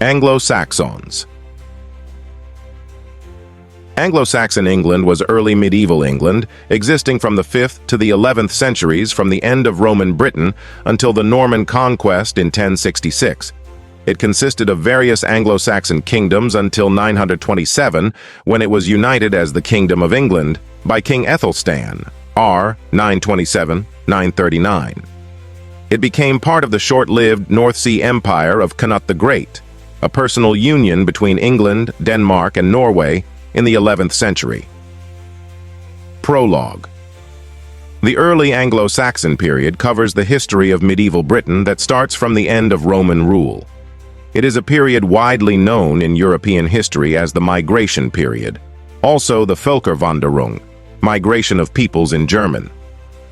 Anglo-Saxons. Anglo-Saxon England was early medieval England, existing from the 5th to the 11th centuries from the end of Roman Britain until the Norman conquest in 1066. It consisted of various Anglo-Saxon kingdoms until 927, when it was united as the Kingdom of England by King Ethelstan, r. 927-939. It became part of the short-lived North Sea Empire of Canute the Great, a personal union between England, Denmark, and Norway in the 11th century. Prologue. The early Anglo-Saxon period covers the history of medieval Britain that starts from the end of Roman rule. It is a period widely known in European history as the Migration period, also the Völkerwanderung, migration of peoples in German.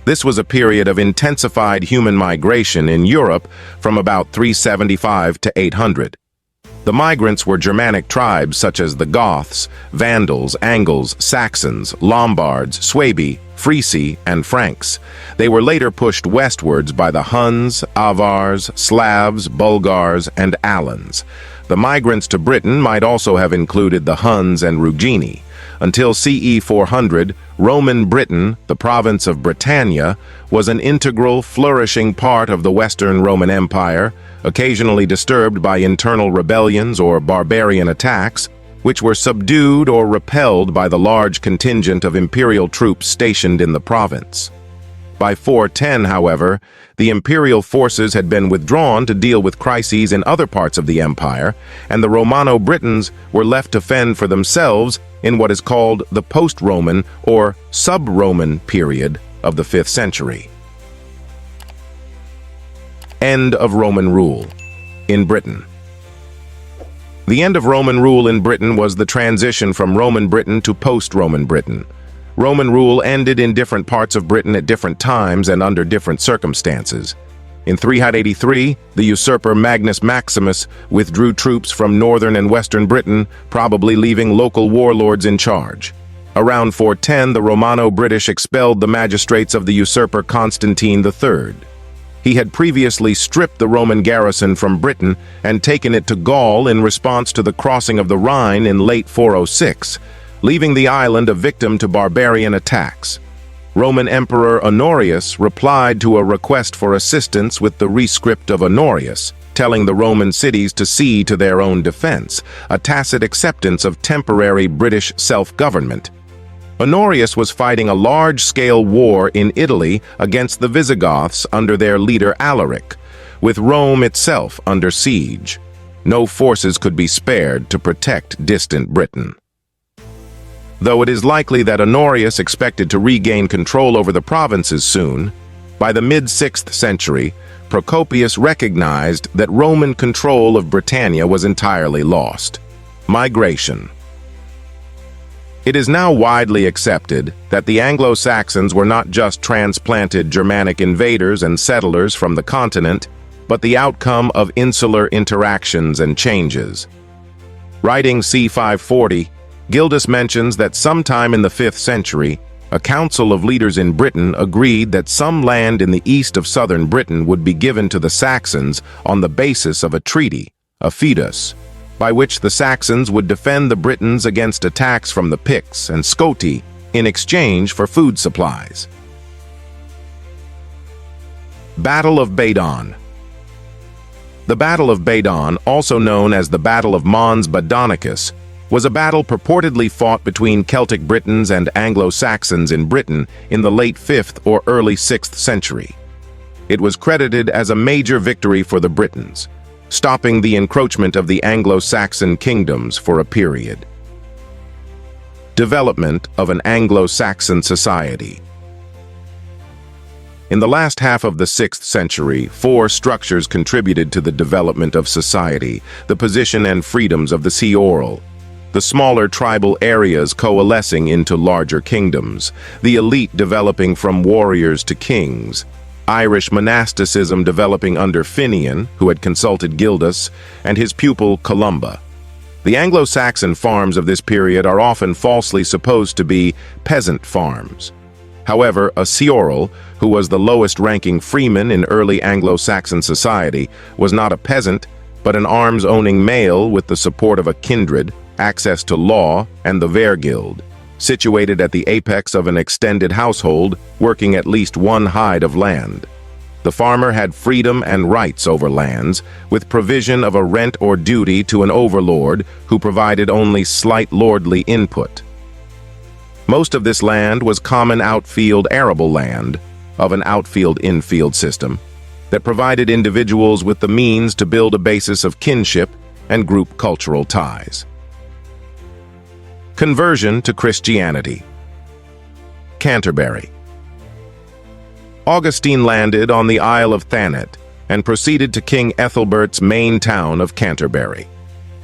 This was a period of intensified human migration in Europe from about 375 to 800. The migrants were Germanic tribes such as the Goths, Vandals, Angles, Saxons, Lombards, Suebi, Frisi, and Franks. They were later pushed westwards by the Huns, Avars, Slavs, Bulgars, and Alans. The migrants to Britain might also have included the Huns and Rugini. Until CE 400, Roman Britain, the province of Britannia, was an integral, flourishing part of the Western Roman Empire, occasionally disturbed by internal rebellions or barbarian attacks, which were subdued or repelled by the large contingent of imperial troops stationed in the province. By 410, however, the imperial forces had been withdrawn to deal with crises in other parts of the empire, and the Romano-Britons were left to fend for themselves in what is called the post-Roman or sub-Roman period of the 5th century. End of Roman rule in Britain. The end of Roman rule in Britain was the transition from Roman Britain to post-Roman Britain. Roman rule ended in different parts of Britain at different times and under different circumstances. In 383, the usurper Magnus Maximus withdrew troops from northern and western Britain, probably leaving local warlords in charge. Around 410, the Romano-British expelled the magistrates of the usurper Constantine III. He had previously stripped the Roman garrison from Britain and taken it to Gaul in response to the crossing of the Rhine in late 406, leaving the island a victim to barbarian attacks. Roman Emperor Honorius replied to a request for assistance with the rescript of Honorius, telling the Roman cities to see to their own defense, a tacit acceptance of temporary British self-government. Honorius was fighting a large-scale war in Italy against the Visigoths under their leader Alaric, with Rome itself under siege. No forces could be spared to protect distant Britain. Though it is likely that Honorius expected to regain control over the provinces soon, by the mid-6th century, Procopius recognized that Roman control of Britannia was entirely lost. Migration. It is now widely accepted that the Anglo-Saxons were not just transplanted Germanic invaders and settlers from the continent, but the outcome of insular interactions and changes. Writing c. 540, Gildas mentions that sometime in the 5th century, a council of leaders in Britain agreed that some land in the east of southern Britain would be given to the Saxons on the basis of a treaty, a fidus, by which the Saxons would defend the Britons against attacks from the Picts and Scoti in exchange for food supplies. Battle of Badon. The Battle of Badon, also known as the Battle of Mons Badonicus, was a battle purportedly fought between Celtic Britons and Anglo-Saxons in Britain in the late 5th or early 6th century. It was credited as a major victory for the Britons, stopping the encroachment of the Anglo-Saxon kingdoms for a period. Development of an Anglo-Saxon society. In the last half of the 6th century, 4 structures contributed to the development of society: the position and freedoms of the seoral, the smaller tribal areas coalescing into larger kingdoms, the elite developing from warriors to kings, Irish monasticism developing under Finian, who had consulted Gildas, and his pupil Columba. The Anglo-Saxon farms of this period are often falsely supposed to be peasant farms. However, a seoral, who was the lowest-ranking freeman in early Anglo-Saxon society, was not a peasant, but an arms-owning male with the support of a kindred, access to law, and the Guild, situated at the apex of an extended household, working at least one hide of land. The farmer had freedom and rights over lands, with provision of a rent or duty to an overlord who provided only slight lordly input. Most of this land was common outfield arable land, of an outfield-infield system, that provided individuals with the means to build a basis of kinship and group cultural ties. Conversion to Christianity. Canterbury. Augustine landed on the Isle of Thanet and proceeded to King Ethelbert's main town of Canterbury.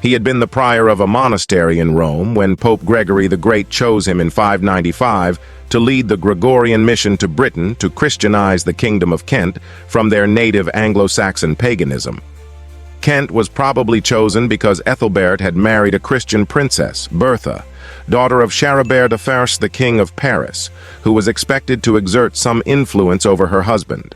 He had been the prior of a monastery in Rome when Pope Gregory the Great chose him in 595 to lead the Gregorian mission to Britain to Christianize the Kingdom of Kent from their native Anglo-Saxon paganism. Kent was probably chosen because Ethelbert had married a Christian princess, Bertha, daughter of Charibert I, the King of Paris, who was expected to exert some influence over her husband.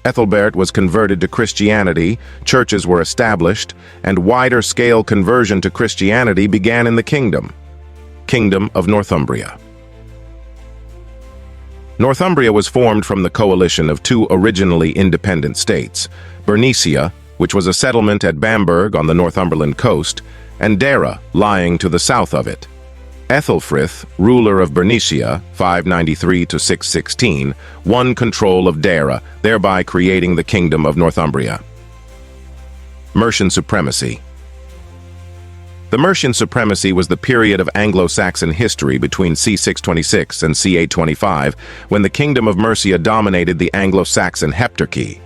Ethelbert was converted to Christianity, churches were established, and wider-scale conversion to Christianity began in the Kingdom of Northumbria. Northumbria was formed from the coalition of two originally independent states, Bernicia, which was a settlement at Bamberg on the Northumberland coast, and Dara, lying to the south of it. Ethelfrith, ruler of Bernicia, 593 to 616, won control of Dara, thereby creating the Kingdom of Northumbria. Mercian supremacy. The Mercian supremacy was the period of Anglo-Saxon history between c. 626 and c. 825, when the Kingdom of Mercia dominated the Anglo-Saxon heptarchy.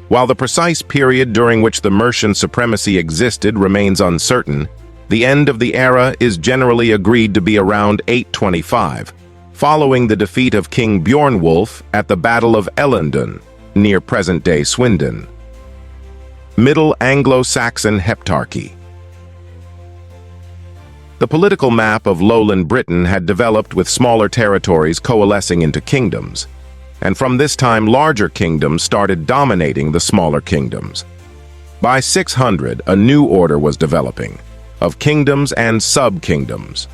While the precise period during which the Mercian supremacy existed remains uncertain, the end of the era is generally agreed to be around 825, following the defeat of King Bjornwulf at the Battle of Ellendun, near present-day Swindon. Middle Anglo-Saxon heptarchy. The political map of lowland Britain had developed with smaller territories coalescing into kingdoms, and from this time larger kingdoms started dominating the smaller kingdoms. By 600, a new order was developing, of kingdoms and sub-kingdoms.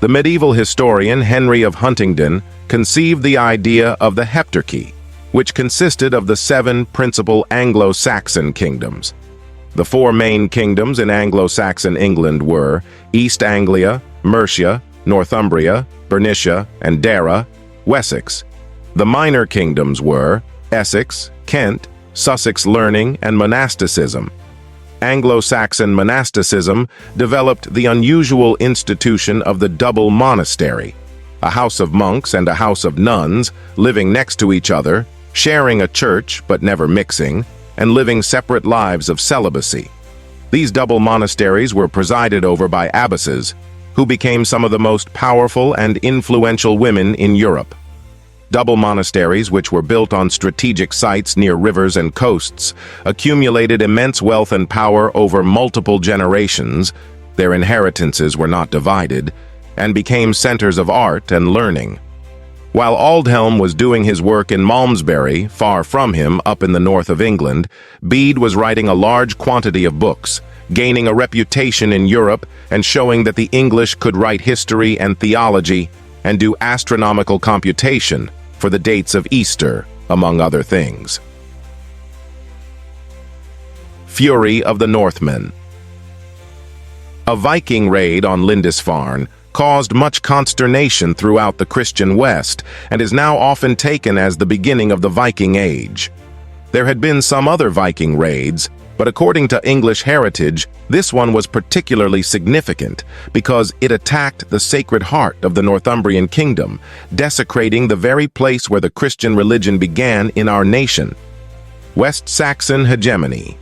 The medieval historian Henry of Huntingdon conceived the idea of the heptarchy, which consisted of the 7 principal Anglo-Saxon kingdoms. The 4 main kingdoms in Anglo-Saxon England were East Anglia, Mercia, Northumbria, Bernicia, and Dara, Wessex. The minor kingdoms were Essex, Kent, Sussex learning, and monasticism. Anglo-Saxon monasticism developed the unusual institution of the double monastery, a house of monks and a house of nuns living next to each other, sharing a church but never mixing, and living separate lives of celibacy. These double monasteries were presided over by abbesses, who became some of the most powerful and influential women in Europe. Double monasteries, which were built on strategic sites near rivers and coasts, accumulated immense wealth and power over multiple generations. Their inheritances were not divided, and became centers of art and learning. While Aldhelm was doing his work in Malmesbury, far from him, up in the north of England, Bede was writing a large quantity of books, gaining a reputation in Europe and showing that the English could write history and theology and do astronomical computation for the dates of Easter, among other things. Fury of the Northmen. A Viking raid on Lindisfarne caused much consternation throughout the Christian West and is now often taken as the beginning of the Viking Age. There had been some other Viking raids, but according to English heritage, this one was particularly significant because it attacked the Sacred Heart of the Northumbrian kingdom, desecrating the very place where the Christian religion began in our nation. West Saxon hegemony.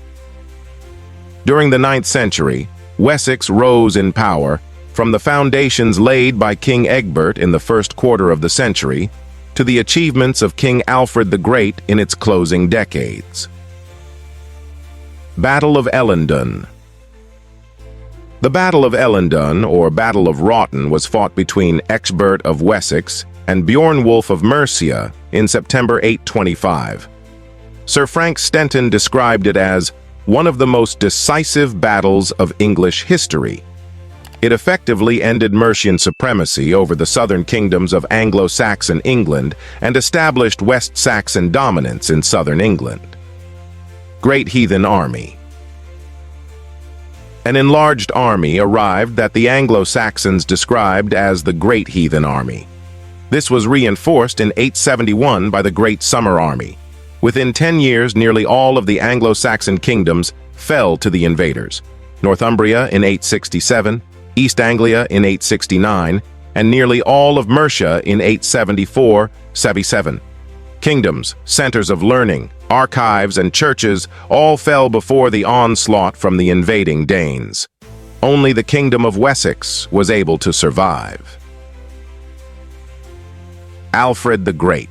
During the 9th century, Wessex rose in power from the foundations laid by King Egbert in the first quarter of the century to the achievements of King Alfred the Great in its closing decades. Battle of Ellendun. The Battle of Ellendun, or Battle of Wroughton, was fought between Ecgbert of Wessex and Bjornwulf of Mercia in September 825. Sir Frank Stenton described it as one of the most decisive battles of English history. It effectively ended Mercian supremacy over the southern kingdoms of Anglo-Saxon England and established West Saxon dominance in southern England. Great Heathen Army. An enlarged army arrived that the Anglo-Saxons described as the Great Heathen Army. This was reinforced in 871 by the Great Summer Army. Within 10 years, nearly all of the Anglo-Saxon kingdoms fell to the invaders. Northumbria in 867, East Anglia in 869, and nearly all of Mercia in 874-77. Kingdoms, centers of learning, archives, and churches all fell before the onslaught from the invading Danes. Only the Kingdom of Wessex was able to survive. Alfred the Great.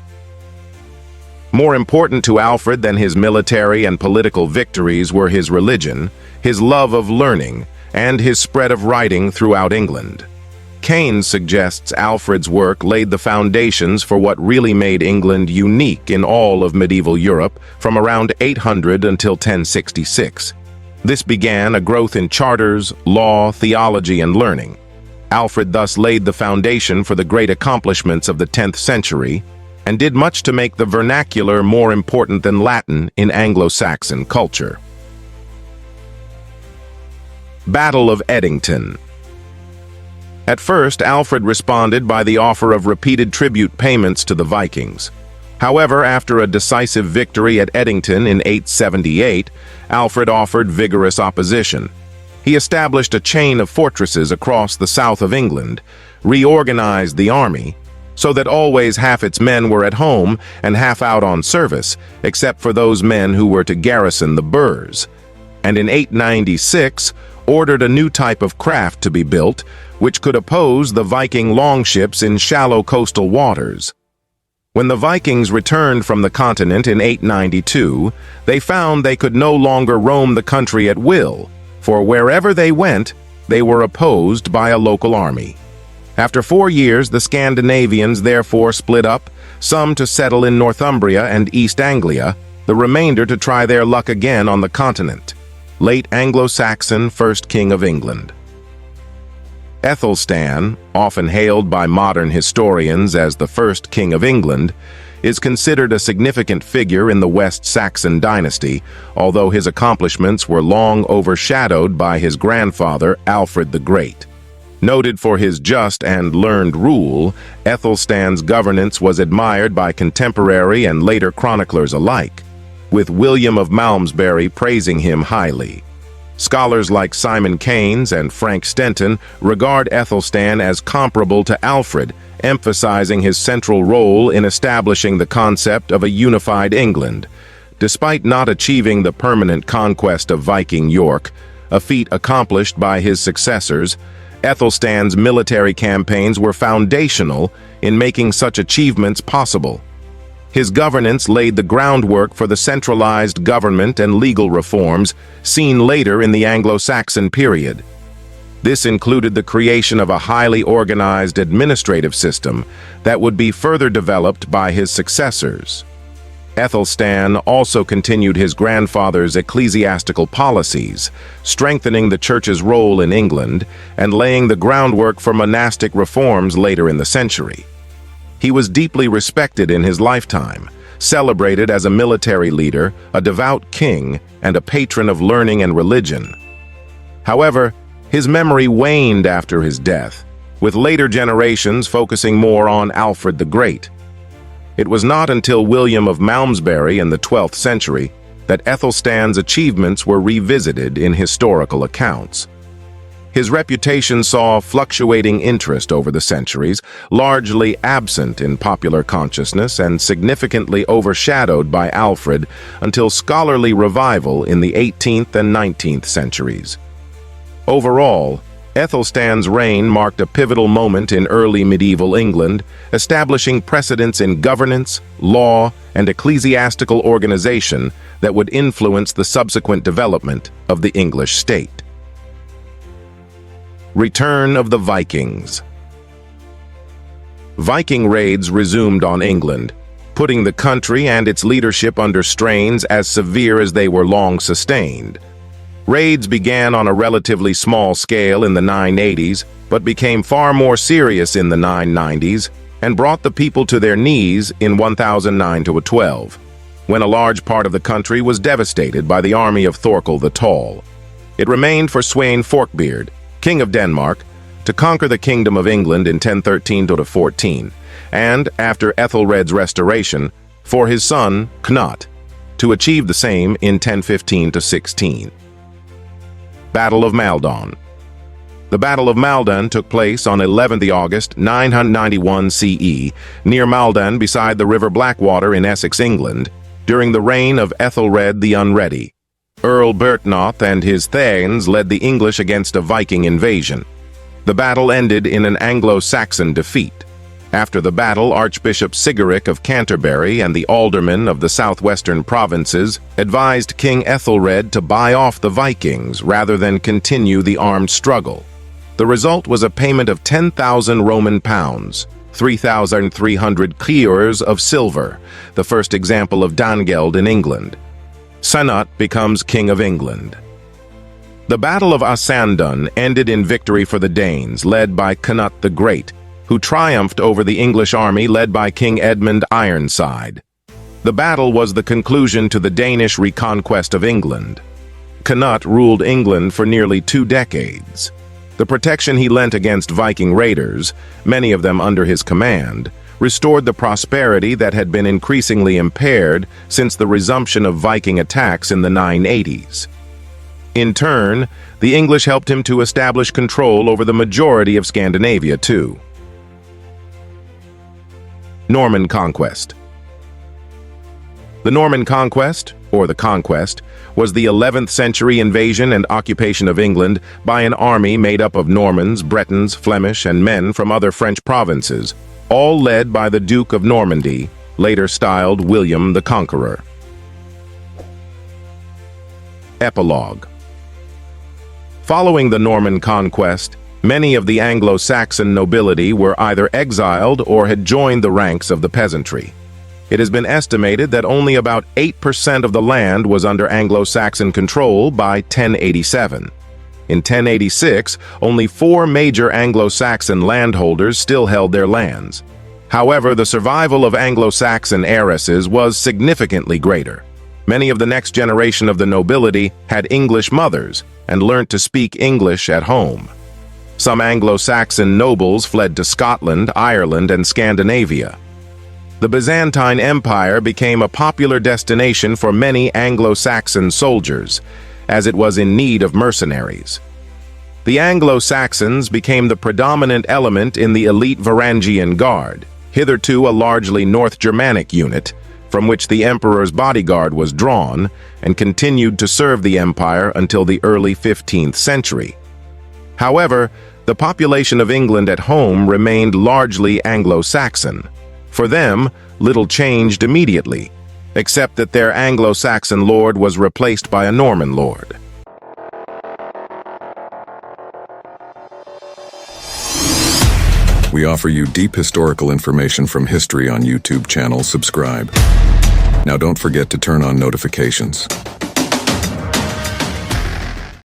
More important to Alfred than his military and political victories were his religion, his love of learning, and his spread of writing throughout England. Keynes suggests Alfred's work laid the foundations for what really made England unique in all of medieval Europe from around 800 until 1066. This began a growth in charters, law, theology, and learning. Alfred thus laid the foundation for the great accomplishments of the 10th century and did much to make the vernacular more important than Latin in Anglo-Saxon culture. Battle of Edington. At first, Alfred responded by the offer of repeated tribute payments to the Vikings. However, after a decisive victory at Edington in 878, Alfred offered vigorous opposition. He established a chain of fortresses across the south of England, reorganized the army, so that always half its men were at home and half out on service, except for those men who were to garrison the burhs. And in 896, ordered a new type of craft to be built, which could oppose the Viking longships in shallow coastal waters. When the Vikings returned from the continent in 892, they found they could no longer roam the country at will, for wherever they went, they were opposed by a local army. After 4 years, the Scandinavians therefore split up, some to settle in Northumbria and East Anglia, the remainder to try their luck again on the continent. Late Anglo-Saxon, first King of England. Aethelstan, often hailed by modern historians as the first King of England, is considered a significant figure in the West Saxon dynasty, although his accomplishments were long overshadowed by his grandfather, Alfred the Great. Noted for his just and learned rule, Aethelstan's governance was admired by contemporary and later chroniclers alike, with William of Malmesbury praising him highly. Scholars like Simon Keynes and Frank Stenton regard Aethelstan as comparable to Alfred, emphasizing his central role in establishing the concept of a unified England. Despite not achieving the permanent conquest of Viking York, a feat accomplished by his successors, Aethelstan's military campaigns were foundational in making such achievements possible. His governance laid the groundwork for the centralized government and legal reforms seen later in the Anglo-Saxon period. This included the creation of a highly organized administrative system that would be further developed by his successors. Aethelstan also continued his grandfather's ecclesiastical policies, strengthening the church's role in England and laying the groundwork for monastic reforms later in the century. He was deeply respected in his lifetime, celebrated as a military leader, a devout king, and a patron of learning and religion. However, his memory waned after his death, with later generations focusing more on Alfred the Great. It was not until William of Malmesbury in the 12th century that Aethelstan's achievements were revisited in historical accounts. His reputation saw fluctuating interest over the centuries, largely absent in popular consciousness and significantly overshadowed by Alfred until scholarly revival in the 18th and 19th centuries. Overall, Aethelstan's reign marked a pivotal moment in early medieval England, establishing precedents in governance, law, and ecclesiastical organization that would influence the subsequent development of the English state. Return of the Vikings. Viking raids resumed on England, putting the country and its leadership under strains as severe as they were long sustained. Raids began on a relatively small scale in the 980s, but became far more serious in the 990s and brought the people to their knees in 1009-12, when a large part of the country was devastated by the army of Thorkel the Tall. It remained for Sweyn Forkbeard, king of Denmark, to conquer the Kingdom of England in 1013-14, and, after Ethelred's restoration, for his son, Cnut, to achieve the same in 1015-16. Battle of Maldon. The Battle of Maldon took place on 11th August 991 CE, near Maldon beside the River Blackwater in Essex, England, during the reign of Ethelred the Unready. Earl Bertnoth and his Thanes led the English against a Viking invasion. The battle ended in an Anglo-Saxon defeat. After the battle, Archbishop Sigeric of Canterbury and the aldermen of the southwestern provinces advised King Ethelred to buy off the Vikings rather than continue the armed struggle. The result was a payment of 10,000 Roman pounds, 3,300 kriers of silver, the first example of Dangeld in England. Cnut becomes King of England. The Battle of Asandun ended in victory for the Danes, led by Cnut the Great, who triumphed over the English army led by King Edmund Ironside. The battle was the conclusion to the Danish reconquest of England. Cnut ruled England for nearly 2 decades. The protection he lent against Viking raiders, many of them under his command, restored the prosperity that had been increasingly impaired since the resumption of Viking attacks in the 980s. In turn, the English helped him to establish control over the majority of Scandinavia too. Norman Conquest. The Norman Conquest, or the Conquest, was the 11th century invasion and occupation of England by an army made up of Normans, Bretons, Flemish, and men from other French provinces, all led by the Duke of Normandy, later styled William the Conqueror. Epilogue. Following the Norman Conquest, many of the Anglo-Saxon nobility were either exiled or had joined the ranks of the peasantry. It has been estimated that only about 8% of the land was under Anglo-Saxon control by 1087. In 1086, only 4 major Anglo-Saxon landholders still held their lands. However, the survival of Anglo-Saxon heiresses was significantly greater. Many of the next generation of the nobility had English mothers and learnt to speak English at home. Some Anglo-Saxon nobles fled to Scotland, Ireland, and Scandinavia. The Byzantine Empire became a popular destination for many Anglo-Saxon soldiers, as it was in need of mercenaries. The Anglo-Saxons became the predominant element in the elite Varangian Guard, hitherto a largely North Germanic unit, from which the emperor's bodyguard was drawn, and continued to serve the empire until the early 15th century. However, the population of England at home remained largely Anglo-Saxon. For them, little changed immediately, except that their Anglo-Saxon lord was replaced by a Norman lord. We offer you deep historical information from history on YouTube channel. Subscribe. Now don't forget to turn on notifications.